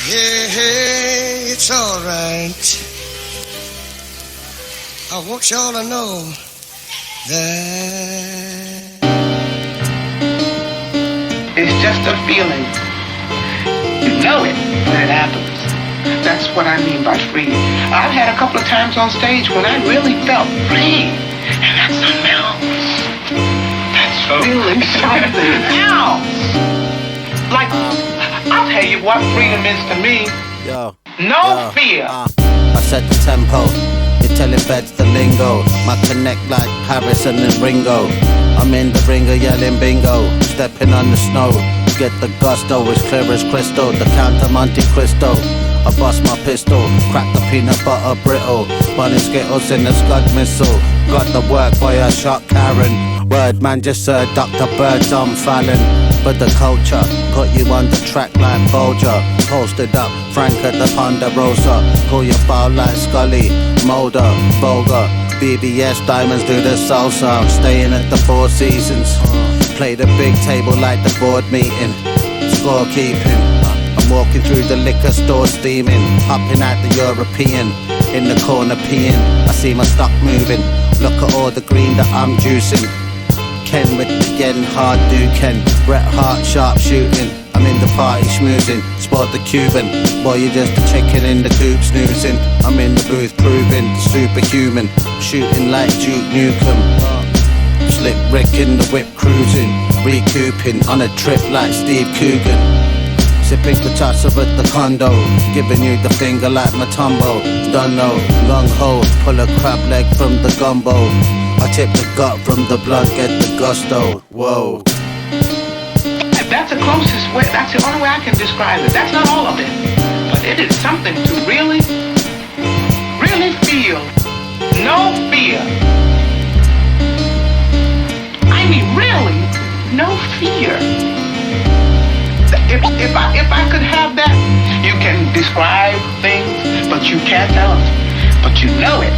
Hey, hey, it's alright. I want y'all to know that it's just a feeling. You know it when it happens. That's what I mean by free. I've had a couple of times on stage when I really felt free. And that's something else. That's really something else. Like, I'll tell you what freedom is to me. No fear. I set the tempo. You tell it beds the lingo. My connect like Harrison and Ringo. I'm in the ringer yelling bingo. Stepping on the snow. Get the gusto, it's clear as crystal. The Count of Monte Cristo. I bust my pistol, crack the peanut butter brittle. Bunny Skittles in the Scud missile. Got the work by a shot Karen. Word man just Dr. Bird's on Fallon. But the culture got you on the track like Bolger. Posted up, Frank at the Ponderosa. Call your foul like Scully, Mulder, Boga. BBS Diamonds do the salsa. Staying at the Four Seasons. Play the big table like the board meeting. Scorekeeping. I'm walking through the liquor store steaming. Hopping out the European. In the corner peeing. I see my stock moving. Look at all the green that I'm juicing. Ken with the yen, hard do Ken. Bret Hart sharp shooting. I'm in the party schmoozing. Spot the Cuban. Boy, you're just a chicken in the coop snoozing. I'm in the booth proving superhuman. Shooting like Duke Nukem. Slip Rick in the whip cruising. Recouping on a trip like Steve Coogan. Sipping cachaça at the condo. Giving you the finger like Matumbo. Dunno, gung ho. Pull a crab leg from the gumbo. I tip the gut from the blood, get the gusto. Whoa. That's the closest way, that's the only way I can describe it. That's not all of it. But it is something to really, really feel. No fear. I mean, really, no fear. If I could have that, you can describe things, but you can't tell them. But you know it.